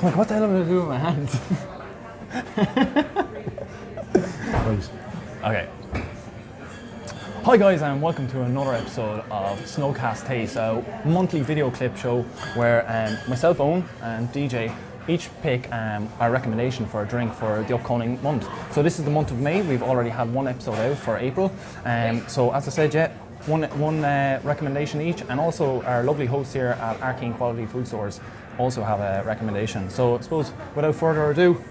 Like, what the hell am I doing with my hands? Right. Okay. Hi guys, and welcome to another episode of Snugcast Tastes, a monthly video clip show where myself, Owen, and DJ each pick our recommendation for a drink for the upcoming month. So this is the month of May. We've already had one episode out for April. So as I said, yeah, one recommendation each, and also our lovely hosts here at Arkeen Quality food stores also have a recommendation. So I suppose without further ado,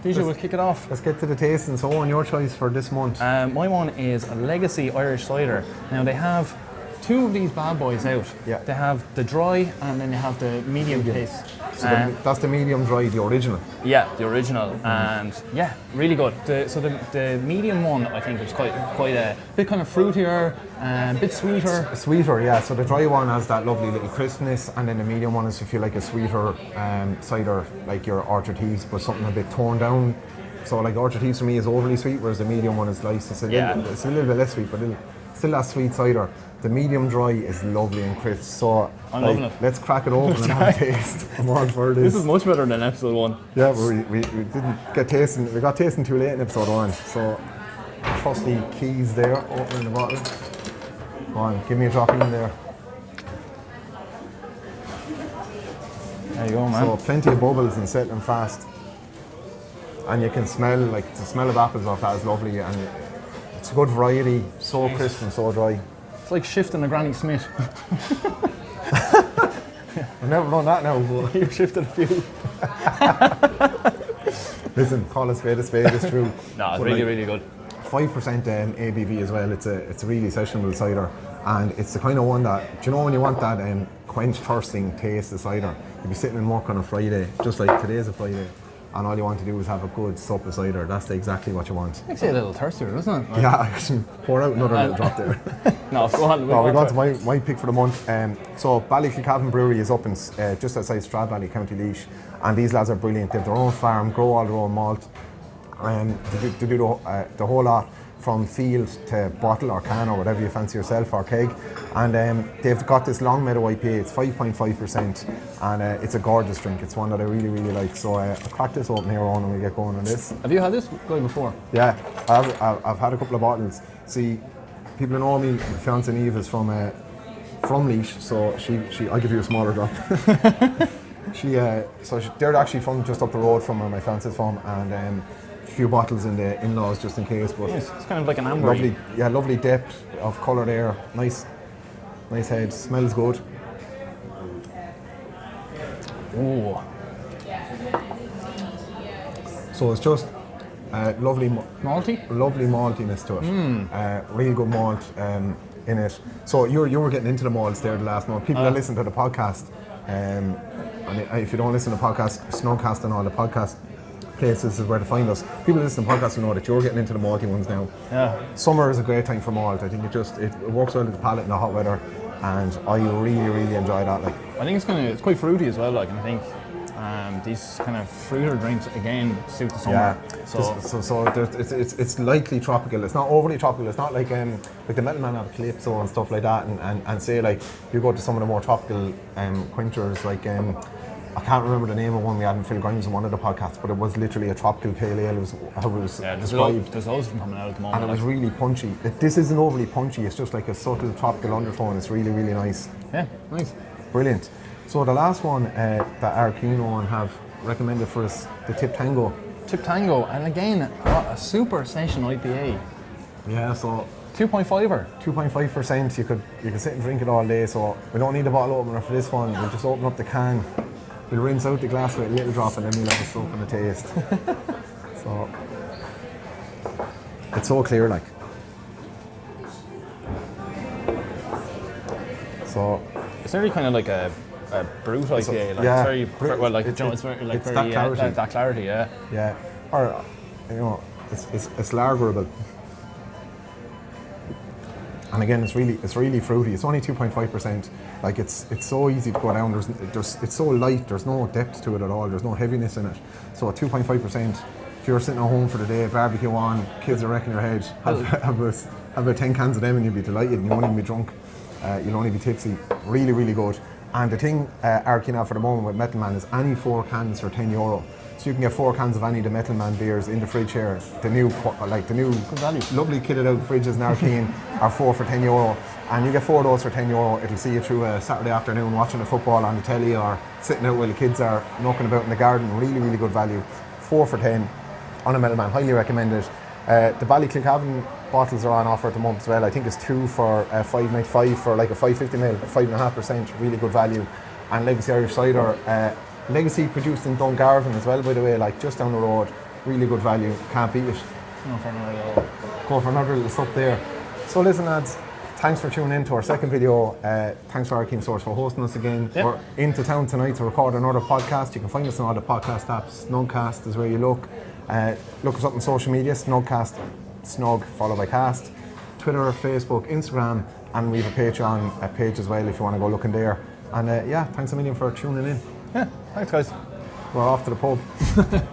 DJ will kick it off. Let's get to the taste. And so on, your choice for this month. My one is a Legacy Irish Cider. Now they have two of these bad boys out. Yeah. They have the dry and then they have the medium taste. So that's the medium dry, the original. Yeah, the original, and yeah, really good. The medium one I think is quite a bit kind of fruitier, a bit sweeter. Sweeter, yeah. So the dry one has that lovely little crispness, and then the medium one is, if you like, a sweeter cider, like your Orchard Heaves, but something a bit toned down. So like Orchard Heaves for me is overly sweet, whereas the medium one is nice. It's a little bit less sweet, but still that sweet cider. The medium dry is lovely and crisp, so I'm loving it. Let's crack it open and have a taste. I'm on for this. This is much better than episode 1. Yeah, we didn't get tasting. We got tasting too late in episode 1. So trusty keys there, opening the bottle. Go on, give me a drop in there. There you go, man. So plenty of bubbles and settling fast, and you can smell, like, the smell of apples off that is lovely, and it's a good variety. So crisp and so dry. It's like shifting a Granny Smith. I've never done that now. You've shifted a few. Listen, call a spade, it's true. No, it's really good. 5% ABV as well. It's a really sessionable cider, and it's the kind of one that, do you know, when you want that quench thirsting taste of cider, you'll be sitting in work on a Friday, just like today's a Friday, and all you want to do is have a good sup of cider. That's exactly what you want. Makes it a little thirstier, doesn't it? Yeah, I can pour out another little drop there. No, go on. No, we got to my pick for the month. So Ballykilcavan Brewery is up in just outside Stradbally, County Laois, and these lads are brilliant. They have their own farm, grow all their own malt. They do the whole lot, from field to bottle or can or whatever you fancy yourself, or keg. And they've got this Long Meadow IPA. It's 5.5%, and it's a gorgeous drink. It's one that I really like. So I'll crack this open here on and we get going on this. Have you had this guy before? Yeah, I've had a couple of bottles. See, people who know me, my fiancée Niamh is from Laois, so I'll give you a smaller drop. They're actually from just up the road from where my fiancée's from, and a few bottles in the in-laws just in case. But nice. It's kind of like an amber. Lovely depth of colour there. Nice head. Smells good. Oh. So it's just lovely maltiness to it. Really good malt in it. So you were getting into the malts there the last month. People that listen to the podcast, and if you don't listen to the podcast, Snugcast and all the podcast places is where to find us. People listen to podcasts will know that you're getting into the malty ones now. Yeah. Summer is a great time for malt. I think it works well with the palate in the hot weather, and I really enjoy that. Like, I think it's quite fruity as well. Like, and I think these kind of fruiter drinks again suit the summer. Yeah. So it's lightly tropical. It's not overly tropical. It's not like the Metalman have Calypso and stuff like that. And say, like, you go to some of the more tropical quenchers, like I can't remember the name of one we had in Phil Grimes in one of the podcasts, but it was literally a tropical pale ale. It was how it was described. There's loads of them coming out at the moment. And it was really punchy. This isn't overly punchy. It's just like a subtle tropical undertone. It's really nice. Yeah, nice. Brilliant. So the last one that Arkeen have recommended for us, the Tiptango. Tiptango, and again, a super session IPA. Yeah, so 2.5er. 2.5%. You could sit and drink it all day. So we don't need a bottle opener for this one. We'll just open up the can. We'll rinse out the glass with a little drop, and then we'll have a soak in the taste. So it's so clear, like. So it's really kind of like a brute IPA. Like, yeah, it's very well, like it's very like it's very that clarity. That clarity, yeah. Yeah, or it's lagerable. And again, it's really fruity. It's only 2.5%. Like, it's so easy to go down. It's so light. There's no depth to it at all. There's no heaviness in it. So at 2.5%, if you're sitting at home for the day, barbecue on, kids are wrecking your head, have about 10 cans of them and you'll be delighted. And you won't even be drunk. You'll only be tipsy. Really good. And the thing Arkeen have for the moment with Metalman is any 4 cans for €10. So you can get 4 cans of any of the Metalman beers in the fridge here. The new Good value. lovely kitted out fridges in Arkeen are 4 for €10. And you get 4 of those for €10. It'll see you through a Saturday afternoon watching the football on the telly or sitting out while the kids are knocking about in the garden. Really, really good value. 4 for 10 on a Metalman. Highly recommend it. The Ballykilcavan bottles are on offer at the moment as well. I think it's 2 for $5.95 for like a 550ml, 5.5%. Really good value. And Legacy Irish Cider. Legacy produced in Dungarvan as well, by the way, like just down the road. Really good value. Can't beat it. No, for another little. Go for another little sup there. So listen, lads. Thanks for tuning in to our second video. Thanks for Arkeen Source for hosting us again. Yep. We're into town tonight to record another podcast. You can find us on all the podcast apps. Snugcast is where you look. Look us up on social media. Snugcast, Snug followed by Cast. Twitter, Facebook, Instagram, and we have a Patreon page as well if you want to go looking there. And yeah, thanks a million for tuning in. Yeah, thanks guys. We're off to the pub.